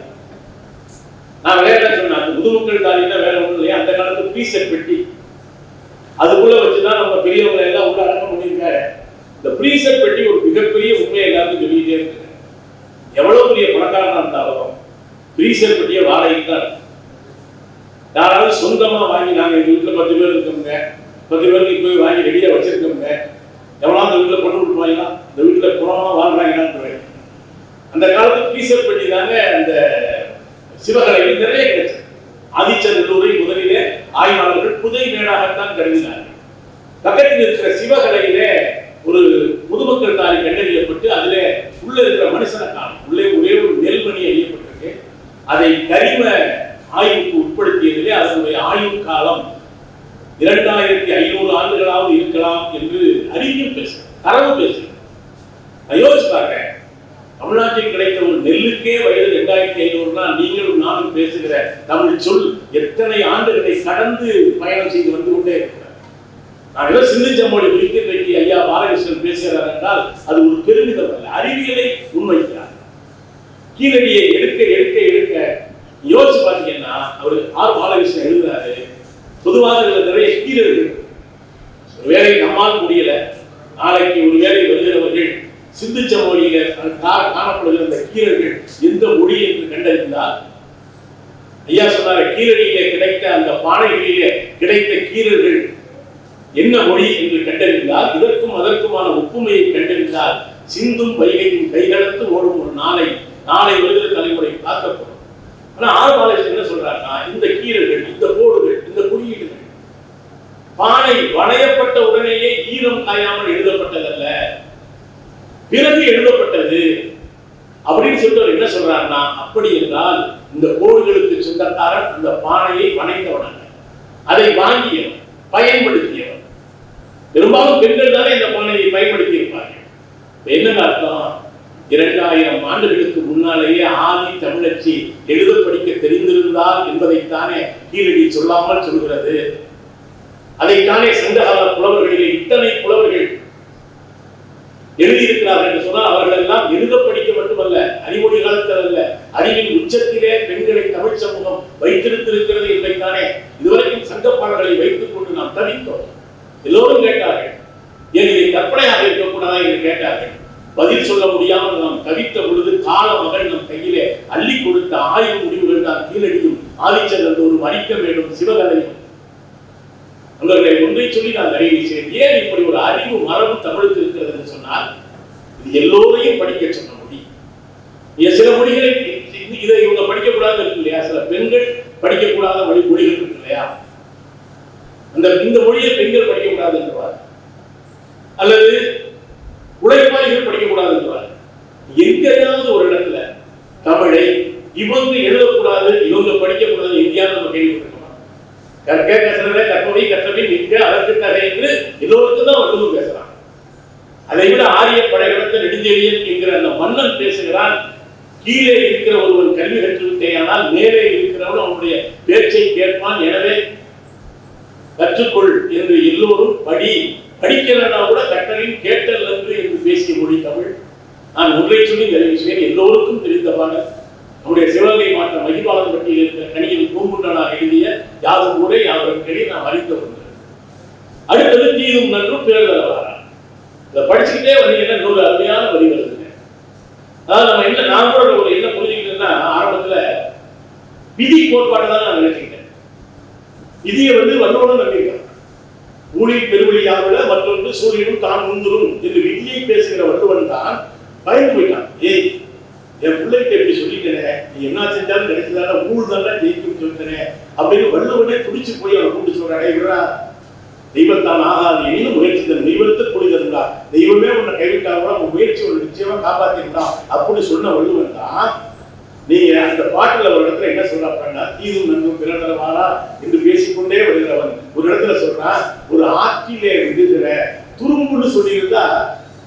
நான் விளையாட சொன்னேன், அந்த முதுமக்கள் தாலினா வேற ஒன்றும் இல்லையா, அந்த காலத்து ப்ரீசெட் பெட்டி அதுக்குள்ள வச்சுதான் நம்ம பெரியவங்க எல்லாம் உள்ள அடக்கம் பண்ணியிருக்காரு. இந்த ப்ரீசெட் பெட்டி ஒரு மிகப்பெரிய உண்மையை எல்லாருக்கும் சொல்லிட்டே இருக்கு. எவ்வளவு பெரிய பணக்காரனா இருந்தாலும் ப்ரீசெட் பெட்டியை வாடகைக்கு தான். யாராவது சொந்தமா வாங்கி, நாங்க எங்க வீட்டுல 10 பேர் இருக்கோங்க, 10 பேருக்கு போய் வாங்கி ரெடியா வச்சிருக்கோங்க, எவ்வளவு அந்த வீட்டுல கொண்டு விட்டுவாங்களா, இந்த வீட்டுல புறமா வாழ்றாங்கன்னு. அந்த காலத்து ப்ரீசெட் பெட்டி தாங்க அந்த சிவகலையில் நிறைய கிடைச்சது. ஆதிச்சநல்லூரை முதலிலே ஆய்வாளர்கள் புதை மேடாகத்தான் கருதினார்கள். பக்கத்தில் இருக்கிற சிவகலையிலே ஒரு முதுமக்கள் தாலி கண்டறியப்பட்டு அதிலே உள்ள இருக்கிற மனுஷனை காணும். உள்ளே ஒரே ஒரு நெல்மணி அறியப்பட்டிருக்கு. அதை கரிம ஆய்வுக்கு உட்படுத்தியதிலே அதனுடைய ஆய்வு காலம் 2500 ஆண்டுகளாவது இருக்கலாம் என்று அறிவியும் பேசுகிறேன், தரவு பேசுகிறேன். யோசிச்சு பாருங்க, தமிழ்நாட்டில் கிடைத்த ஒரு நெல்லுக்கே வயது 2500. நீங்களும் நானும் பேசுகிற தமிழ் சொல் எத்தனை ஆண்டுகளை கடந்து பயணம் செய்து வந்து கொண்டே இருக்கிறார். நான் ஏதோ சிந்திச்சமொழி குறித்து இன்றைக்கு ஐயா பாலகிருஷ்ணன் பேசுகிறார் என்றால் அது ஒரு பெருமிதம் அல்ல, அறிவியலை முன்வைக்கிறார். கீழடியை எடுக்க எடுக்க எடுக்க யோசிச்சு பார்த்தீங்கன்னா, அவர் ஆர் பாலகிருஷ்ணன் எழுதுறாரு, பொதுவாக நிறைய கீழர்கள் ஒரு வேலை நம்மால் முடியல, நாளைக்கு ஒரு வேலை வருகிறவர்கள் சிந்திச்ச மொழியில காணப்படுகிற அந்த கீழர்கள் எந்த மொழி என்று கண்டறிந்தால், ஐயா சொன்னார கீழடியிலே கிடைத்த அந்த பானைகளிலே கிடைத்த கீழர்கள் என்ன மொழி என்று கண்டறிந்தால், இதற்கும் அதற்குமான ஒப்புமையை கண்டறிந்தால், சிந்தும் வைகையும் கைகலத்து ஓடும் ஒரு நாளை வருகிற தலைமுறை பார்க்கப்படும். ஆனா ஆர்வாலஜி என்ன சொல்றாங்கன்னா, இந்த கீழர்கள், இந்த கோடுகள், இந்த குறியீடுகள் பானை வளையப்பட்ட உடனேயே ஈரம் காயாமல் எழுதப்பட்டதல்ல, பிறகு எழுதப்பட்டது அப்படின்னு சொல்லிட்டு என்ன சொல்றாருன்னா, அப்படி என்றால் இந்த கோடுகளுக்கு சொந்தக்காரன் அந்த பானையை வணைந்தவன், அதை வாங்கியவன், பயன்படுத்தியவன். பெரும்பாலும் பெண்கள் தானே இந்த பானையை பயன்படுத்தி இருப்பார்கள். என்ன அர்த்தம்? 2000 ஆண்டுகளுக்கு முன்னாலேயே ஆதி தமிழச்சி எழுத படிக்க தெரிந்திருந்தால் என்பதைத்தானே கீழடி சொல்லாமல் சொல்கிறது. அதைத்தானே சங்ககால புலவர்களிலே இத்தனை புலவர்கள் எழுதியிருக்கிறார்கள் என்று சொன்னால், அவர்கள் எல்லாம் எழுத படிக்க மட்டுமல்ல, அறிவொழி காலத்தில் அல்ல, அறிவின் உச்சத்திலே பெண்களை தமிழ் சமூகம் வைத்திருக்கிறது என்பதைத்தானே இதுவரைக்கும் சங்கப்பாடல்களை வைத்துக் கொண்டு நாம் தவித்தோம். எல்லோரும் கேட்டார்கள், ஏன் இதை கற்பனையாக இருக்கக்கூடாதா என்று கேட்டார்கள். பதில் சொல்ல முடியாமல் நாம் தவித்த பொழுது கால மகள் நம் கையிலே அள்ளி கொடுத்த ஆய்வு முடிவுகள் தான் கீழடியும் ஆதிச்சநல்லூரும் அழிக்க வேண்டும் சிவகலையும். அவர்களை ஒன்றை சொல்லி நான் நிறைவு செய்தேன். ஏன் இப்படி ஒரு அறிவு மரபு தமிழுக்கு இருக்கிறது என்று சொன்னால், இது எல்லோரையும் படிக்க சொன்ன மொழி. சில மொழிகளை இதை இவங்க படிக்கக்கூடாது இருக்கு இல்லையா, சில பெண்கள் படிக்கக்கூடாத மொழிகள் இருக்கு இல்லையா, இந்த மொழியை பெண்கள் படிக்கக்கூடாது என்றார், அல்லது உழைப்பாளிகள் படிக்கக்கூடாது என்றார். எங்கேயாவது ஒரு இடத்துல தமிழை இவங்க எழுதக்கூடாது இவங்க படிக்கக்கூடாது எங்கேயாவது நம்ம கேள்விப்பட்டிருக்கோம். கற்க கற்றவை கற்பவை கற்றவை நிற்க அதற்கு தகை என்று எல்லோருக்கும் தான் வள்ளுவர் பேசுறான். அதை விட ஆரிய படைகளத்த நெடுஞ்செழியன் என்கிற அந்த மன்னன் பேசுகிறான், கீழே இருக்கிற ஒருவன் கல்வி கற்றுவிட்டேயானால் மேலே இருக்கிறவன் அவனுடைய பேச்சை கேட்பான், எனவே கற்றுக்கொள் என்று எல்லோரும் படிக்கலன்னா கூட கற்றலின் கேட்டல் என்று பேசிய மொழி தமிழ். நான் ஒன்றை சொல்லி நிறைவு செய்வேன். எல்லோருக்கும் தெரிந்த பாடல் நம்முடைய சிவகங்கை மாவட்ட மகிபாலன் பட்டியில் இருக்கிற கணியில் பூங்குன்றனார் எழுதிய யாதும் ஊரே யாவரும் கேள்வி நாம் அறிந்த ஒன்று. அடுத்தது தீதும் நன்றும் பிறர் வரவாரா. இதை படிச்சுக்கிட்டே வந்தீங்கன்னா இன்னொரு அருமையான வரி வருதுங்க. அதாவது நம்ம என்ன நான் கூட ஒரு என்ன புரிஞ்சுக்கிட்டேன்னா, ஆரம்பத்துல விதி கோட்பாடு தான் நான் நினைச்சுக்கிட்டேன். விதியை வல்லோடு நம்பியிருக்காங்க. ஊழில் பெருவழியாவிட மற்றொன்று சூரியனும் தான் முந்துரும் என்று விதியை பேசுகிற வள்ளுவன் தான் பயந்து போயிட்டான். ஏய், என் பிள்ளைகிட்ட எப்படி சொல்லிட்டேனே, நீ என்ன செஞ்சாலும் கிடைச்சதால ஊழ் தான் ஜெயிக்கும் சொல்லிட்டேனே அப்படின்னு வள்ளுவனே துடிச்சு போய் அவனை கூப்பிட்டு சொல்றானே, இவரா தெய்வத்தான் ஆகாது எனினும் முயற்சி தன் தெய்வத்தை புரிதா, தெய்வமே உன்னை கைவிட்டா கூட உன் முயற்சி ஒரு நிச்சயமா காப்பாத்திருந்தான் அப்படின்னு சொன்ன வள்ளுவன் தான். நீங்க அந்த பாட்டுல ஒரு இடத்துல என்ன சொல்றாங்கன்னா, தீதும் நன்றும் பிறந்தரவாரா என்று பேசிக்கொண்டே வருகிறவன் ஒரு இடத்துல சொல்றான், ஒரு ஆற்றிலே விழுகிற துரும்புன்னு சொல்லியிருந்தா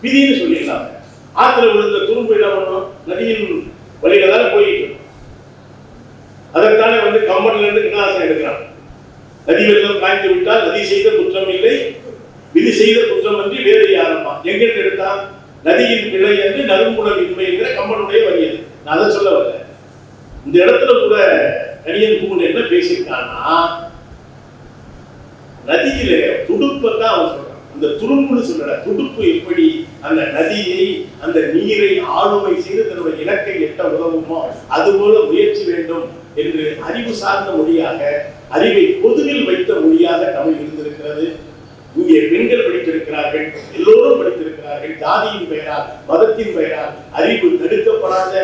விதின்னு சொல்லிடலாம். ஆற்றுல விழுந்த துரும்பு என்ன பண்ணும், நதியின் வழியில தானே போயிட்டு இருக்கும். அதற்கான கம்பன்ல இருந்து கண்ணாசம் எடுக்கிறான். நதி வெள்ளம் காய்ந்து விட்டால் நதி செய்த குற்றம் இல்லை, விதி செய்த குற்றம் அன்றி வேறு யாரம்மா. எங்கிருந்து எடுத்தான், நதியின் பிழை என்று நறுங்குணம் இன்மைங்கிற கம்பனுடைய வரி. நான் அதை சொல்ல வரல. இந்த இடத்துல கூட கணியன் பூண்டு என்ன பேசியிருக்கான்னா, நதியில துடுப்பத்தான் அவன் சொல்றான். அந்த துரும்புன்னு சொல்ற துடுப்பு எப்படி அந்த நதியை அந்த நீரை ஆளுமை செய்து தன்னுடைய இலக்கை எட்ட உதவுமோ அதுபோல முயற்சி வேண்டும் என்று அறிவு சார்ந்த மொழியாக, அறிவை பொதுவில் வைத்த மொழியாக தமிழ் இருந்திருக்கிறது. இங்கே பெண்கள் படித்திருக்கிறார்கள், எல்லோரும் படித்திருக்கிறார்கள். ஜாதியின் பெயரால் மதத்தின் பெயரால் அறிவு தடுக்கப்படாத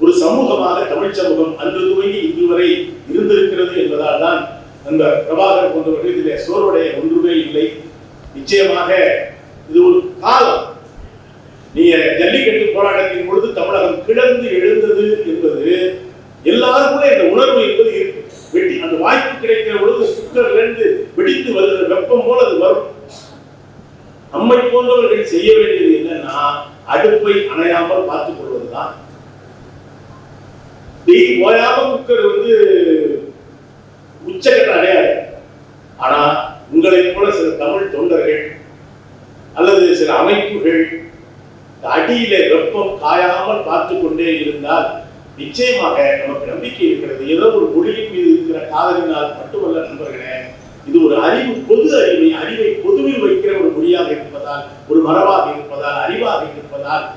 ஒரு சமூகமாக தமிழ் சமூகம் அன்று துவங்கி இன்று வரை இருந்திருக்கிறது என்பதால் தான் அந்த பிரபாகர் போன்றவர்கள் இதிலே சோர்வுடைய ஒன்றுமே இல்லை. நிச்சயமாக இது ஒரு காலம். நீங்க ஜல்லிக்கட்டு போராட்டத்தின் பொழுது தமிழகம் கிடந்து எழுந்தது என்பது எல்லாருக்குள்ள இந்த உணர்வு என்பது இருக்கு. வெட்டி அந்த வாய்ப்பு கிடைக்கிற பொழுது சுக்கர்ல இருந்து வெடித்து வருகிற வெப்பம் போல அது வரும். நம்மை போன்றவர்கள் செய்ய வேண்டியது என்னன்னா, அடுப்பை அணையாமல் பார்த்துக் கொள்வதுதான். ஓயாம குக்கர் உச்சகட்ட அடையாது. ஆனா உங்களை போல சில தமிழ் தொண்டர்கள் அல்லது சில அமைப்புகள் அடியில வெப்பம் காயாமல் பார்த்து கொண்டே இருந்தால் நிச்சயமாக நமக்கு நம்பிக்கை இருக்கிறது. ஏதோ ஒரு மொழியின் மீது இருக்கிற காதலினால் மட்டுமல்ல நண்பர்களே, இது ஒரு அறிவு, பொது அறிவை பொதுவில் வைக்கிற ஒரு மொழியாக இருப்பதால், ஒரு மரபாக இருப்பதால், அறிவாக இருப்பதால்,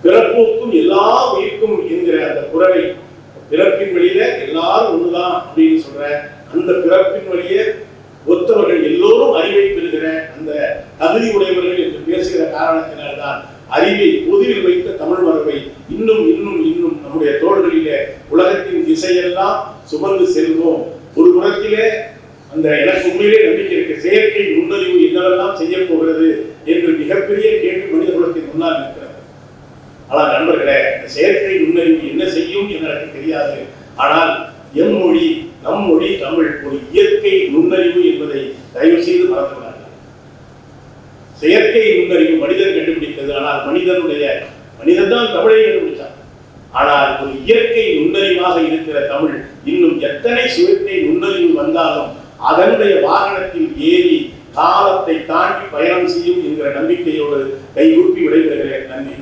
பிறப்போக்கும் எல்லா உயிர்க்கும் என்கிற அந்த குரலை, பிறப்பின் வழியில எல்லாரும் ஒண்ணுதான் அப்படின்னு சொல்ற அந்த பிறப்பின் வழியே ஒத்தவர்கள் எல்லோரும் அறிவை பெறுகிற அந்த தகுதி உடையவர்கள் என்று பேசுகிற காரணத்தினால்தான் அறிவை பொதுவில் வைத்த தமிழ் மரபை இன்னும் இன்னும் இன்னும் நம்முடைய தோள்களிலே உலகத்தின் திசையெல்லாம் சுமந்து செல்வோம். ஒரு புறத்திலே அந்த எனக்கு உண்மையிலே நம்பிக்கை இருக்க செயற்கை நுண்ணறிவு என்னவெல்லாம் செய்ய போகிறது என்று மிகப்பெரிய கேள்வி மனித குலத்தின் முன்னால் இருக்கிறது. ஆனால் நண்பர்களே, செயற்கை நுண்ணறிவு என்ன செய்யும் என்று எனக்கு தெரியாது. ஆனால் எம் மொழி, நம் மொழி தமிழ் ஒரு இயற்கை நுண்ணறிவு என்பதை தயவு செய்து மறந்துவிடார்கள். செயற்கை நுண்ணறிவு மனிதன் கண்டுபிடித்தது. ஆனால் மனிதன் தான் தமிழை கண்டுபிடித்தார். ஆனால் ஒரு இயற்கை நுண்ணறிவாக இருக்கிற தமிழ் இன்னும் எத்தனை சுயற்கை நுண்ணறிவு வந்தாலும் அதனுடைய வாகனத்தில் ஏறி காலத்தை தாண்டி பயணம் செய்யும் என்கிற நம்பிக்கையோடு கைகூப்பி விடைபெறுகிறேன். நன்றி.